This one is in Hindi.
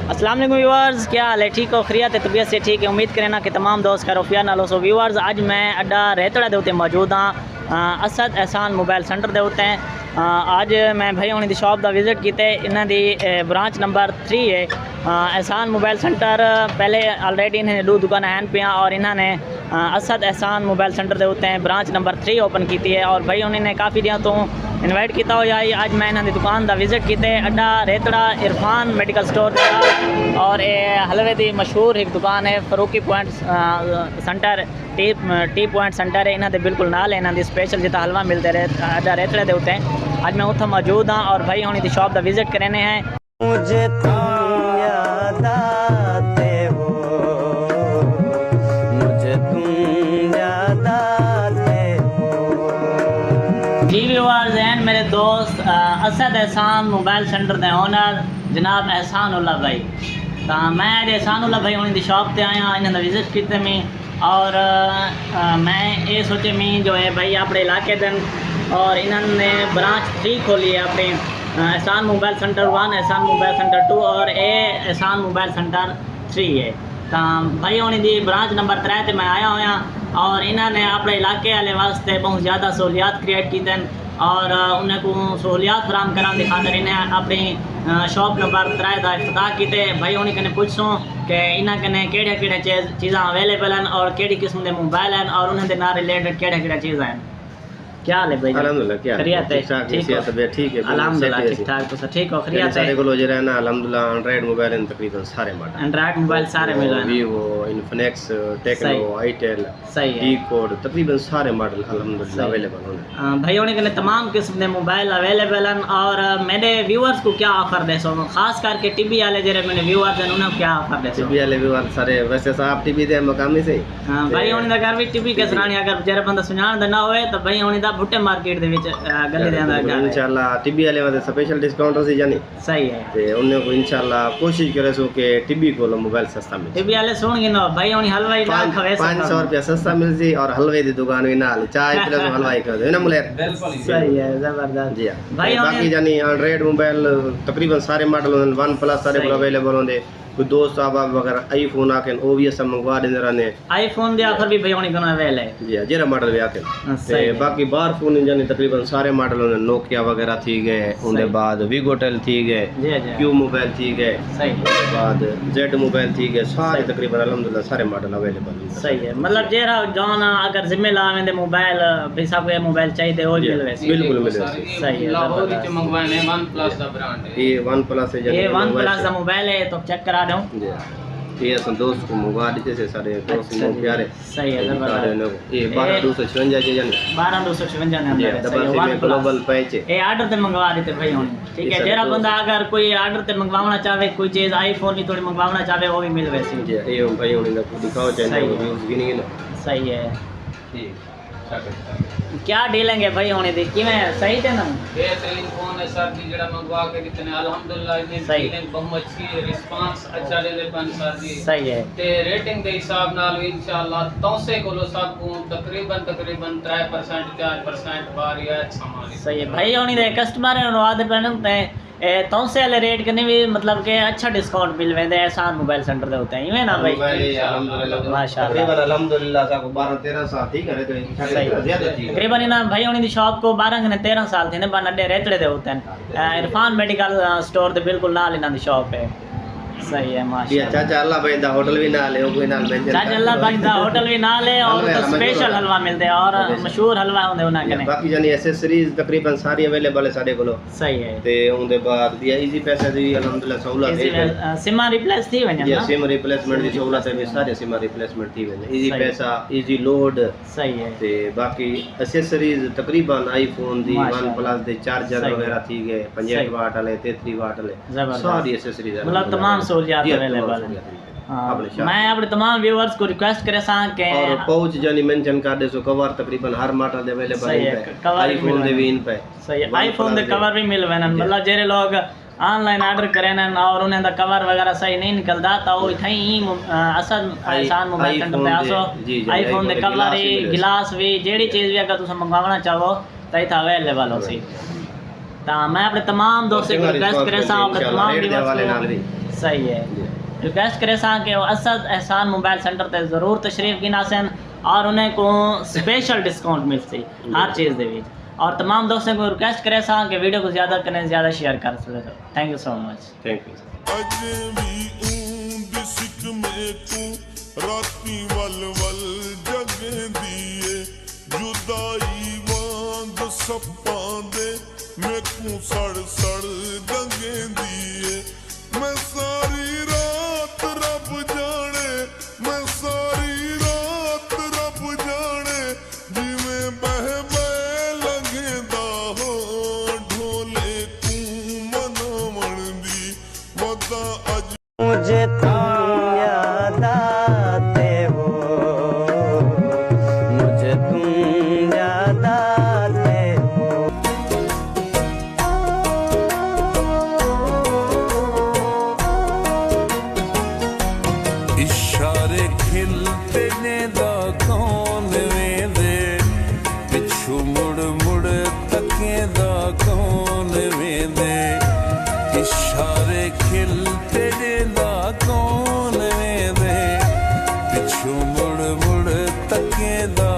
अस्सलाम वालेकुम व्यूअर्स, क्या हाल है? ठीक हो? खैरियत है? तबीयत से ठीक है? उम्मीद करें ना कि तमाम दोस्त खैरियत नाल हो। सो व्यूअर्स, आज मैं अड्डा रेतड़ा दे उत्ते मौजूद हाँ, असद एहसान मोबाइल सेंटर दे उत्ते। आज मैं भाई उन्हीं दी शॉप दा विजिट कीते। इन्हां दी ब्रांच नंबर 3 है। एहसान मोबाइल सेंटर पहले ऑलरेडी इन्हें 2 दुकान हैं पियाँ और इन्होंने असद एहसान मोबाइल सेंटर दे उत्ते ब्रांच नंबर 3 ओपन की है। और भाई उन्होंने काफ़ी दिनों तो इन्वाइट किया हो जाए। आज मैं इन्होंने दुकान का विजिट किए। अड्डा रेतड़ा इरफान मेडिकल स्टोर और हलवे की मशहूर एक दुकान है Farooqui point centre T point centre है। इन्होंने बिल्कुल नाल है इन्होंने स्पेशल जितना हलवा मिलते रहे अड्डा रेतड़े के उत्ते। आज मैं उत्थे मौजूद हाँ और भाई उन्हीं की शॉप का विजिट करने हैं। मुझे तुम याद आते हो, मुझे तुम याद आते हो। जी व्यूअर्स एंड मेरे दोस्त असद एहसान मोबाइल सेंटर के ओनर जनाब एहसानुल्लाह भाई। तो मैं आज एहसानुल्लाह भाई उन्हीं की शॉप पर आया, इन्होंने विजिट किए मैं और मैं ये सोचे मैं जो है भाई अपने इलाके दिन और इन्होंने ब्रांच 3 खोली है अपने एहसान मोबाइल सेंटर 1, एहसान मोबाइल सेंटर 2 और एहसान मोबाइल सेंटर 3 है। तो भाई उन्हीं की ब्रांच नंबर 3 से मैं आया हुआ और इन्होंने अपने इलाके वाले वास्ते बहुत ज़्यादा सहूलियात क्रिएट की और उन्हें को सहूलियात फराम कराने की खातर इन्हें अपनी शॉप नंबर 3 का इफ्तिताह किए। भाई उन्हें कने पूछूँ कि इन्हें कने केड़े चीज़ा अवेलेबल हैं और केड़ी किस्म के मोबाइल हैं और उन्हें ना रिलेटेड केड़े चीज़ हैं। क्या हाल है भाई? अल्हम्दुलिल्लाह, क्या खैरियत है? ठीक है, तबीयत ठीक है? अल्हम्दुलिल्लाह ठीक ठाक। तो ठीक हो? खैरियत है? सारे को लोग रहना अल्हम्दुलिल्लाह। एंड्रॉइड मोबाइल हैं तकरीबन सारे मॉडल, एंड्रॉइड मोबाइल सारे मिल रहे हैं। वीवो, इन्फिनिक्स, टेक्नो, आईटेल, सही है, डी कोड तकरीबन सारे मॉडल अल्हम्दुलिल्लाह अवेलेबल हैं। भाई उन्हें कने तमाम किस्म के मोबाइल अवेलेबल हैं। और मेरे व्यूअर्स को क्या ऑफर दे सो, खास करके टीवी वाले जरे मेरे व्यूअर्स हैं उन्हें क्या ऑफर दे सो? टीवी वाले व्यूअर सारे वैसे साहब टीवी दे मकामी से। हां भाई उन्हें दा घर भी टीवी के सराणी अगर जरे बंदा सुनान दा ना होए तो भाई उन्हें दा भुट्टे मार्केट दे गली दे अंदर घर इंशाल्लाह टीवी वाले वास्ते स्पेशल डिस्काउंट सी जानी। सही है, ते उन्हें को इंशाल्लाह कोशिश करे सो के टीवी को मोबाइल सस्ता मिले। टीवी वाले सुन गिनो भाई उन्हें हलवाई ना खवे 500 रुपया सस्ता मिल सी और हलवे दी दुकान भी नाल चाय प्लस हलवाई कर दे ना मुले। सही है, जबरदस्त जी भाई। बाकी जानी एंड्रॉइड मोबाइल तकरीबन सारे मॉडल होंदे, वन प्लस सारे अवेलेबल होंदे। कोई दोस्त साहब वगैरह आईफोन आके वो भी सब मंगवा देंदे रहने। आईफोन दे ऑफर भी भाई उन्हें कनो अवेल है। जी जेरा मॉडल भी आके ते बाकी बाहर फोन जानी तकरीबन सारे मॉडल होंदे। नोकिया वगैरह थी गए, उनके बाद वीगोटेल थी गए, क्यू मोबाइल थी गए, सही बाद जेड मोबाइल थी गए, सारे तकरीबन अल्हम्दुलिल्लाह सारे मॉडल अवेलेबल हैं। सही है, मतलब जेरा जॉन अगर जिम्मे लावेंदे मोबाइल भी सब के मोबाइल चाहिए हो मिलवे। बिल्कुल मिलवे। सही है, लाहौर से मंगवाने वन प्लस का ब्रांड है। ये वन प्लस है, ये वन प्लस का मोबाइल है तो चेक करा दूं। जी ये संतोष को मंगवा देते से सारे दोस्त लोग प्यारे। सही है, जबरदस्त। ये 12256 जी जानी 12256 ने अंदर है। डबल सिम ग्लोबल पैच ये ऑर्डर ते मंगवा देते भाई हुन। ठीक है, जेरा बंदा अगर कोई ऑर्डर ते मंगवाना चाहे कोई चीज आईफोन भी थोड़ी मंगवाना चाहे वो भी मिल वैसे। जी ये भाई हुन दिखाओ चैनल को व्यूज गिनी ना। सही है, ठीक क्या डीलेंगे भाई होने दे कि मैं सही थे ना बेहतरीन फोन है सर जी जड़ा मंगवा के कितने अल्हम्दुलिल्लाह इतनी डीलिंग बहुत अच्छी है, रिस्पांस अच्छा दे दे पन सर जी। सही है, ते रेटिंग दे हिसाब नाल इंशाल्लाह तौसे कोलो सब को तकरीबन 3% 4% बारी है सामान। सही है भाई होनी दे कस्टमर ने वादे पहनते हैं तौसे वाले रेट कने भी मतलब के अच्छा डिस्काउंट मिल वेंदे एहसान मोबाइल सेंटर दे होते हैं इवें ना भाई। अल्हम्दुलिल्लाह माशाल्लाह तकरीबन अल्हम्दुलिल्लाह सा को 12-13 साल ठीक है तो ज्यादा थी तकरीबन ना भाई होनी दी शॉप को 12-13 साल थे ने बन अड्डे रेतड़े दे होते हैं। इरफान मेडिकल स्टोर दे बिल्कुल नाल इना दी शॉप है। सही है माशाल्लाह। चाचा अल्लाह भाई दा होटल भी नाल है, कोई नाल बेंच चाचा अल्लाह भाई दा होटल भी नाल है और तो स्पेशल हलवा मिलते हैं और मशहूर हलवा होंदे उना कने। बाकी जानी एक्सेसरीज तकरीबन सारी अवेलेबल है साडे कोलो। सही है, ते उनदे बाद दिया इजी पैसे दी अल्हम्दुलिल्लाह सहूलत है। सिम रिप्लेस थी वने ये सिम रिप्लेसमेंट दी सहूलत है, सारे सिम रिप्लेसमेंट थी वने इजी पैसा इजी लोड। सही है, ते बाकी एक्सेसरीज तकरीबन आईफोन दी वन प्लस दे चार्जर वगैरह थी गए 65 वाट वाले 33 वाट वाले सारी एक्सेसरीज है, मतलब तमाम सहूलियत अवेलेबल है। मैं अपने तमाम व्यूअर्स को रिक्वेस्ट करे सा के और पाउच जानी मेंशन कर दे सो कवर तकरीबन हर मॉडल अवेलेबल है। आईफोन दे भी इन पे सही है, आईफोन दे कवर भी मिल वेन मतलब जेरे लोग ऑनलाइन ऑर्डर करें और उन्हें दा कवर वगैरह सही नहीं निकलता तो वो इतना ही असद एहसान मोबाइल सेंटर पे आसो आईफोन दे कवर ही गिलास भी जेड़ी चीज भी अगर तुम मंगवाना चाहो तो इतना अवेलेबल हो सी। तो मैं अपने तमाम दोस्तों को रिक्वेस्ट करे सा अपने तमाम व्यूअर्स सही है रिक्वेस्ट करे सा कि असद एहसान मोबाइल सेंटर ते ज़रूर तशरीफ गिना सन और उन्हें को स्पेशल डिस्काउंट मिलती हर चीज़ दे विच और तमाम दोस्तों को रिक्वेस्ट करे सा कि वीडियो को ज़्यादा करें ज़्यादा शेयर कर सके thank you so much thank you राती वल वल जगदी जुदाई वांग सप्पां दे मैकू सड़ सड़ दंगेंदी मैं सारी रात रब जाने मैं सारी रात रब जाने जिवें बह बह लंघेंदा हो ढोले तू मनावण दी वदा अज मुझे तुम याद आते हो मुझे तुम याद आते हो इशारे खिलते ने दा कौन वेंदे पिछू मुड़ मुड़ तके दा कौन वेंदे इशारे खिलते ने दा कौन वेंदे पिछू मुड़ मुड़ तके दा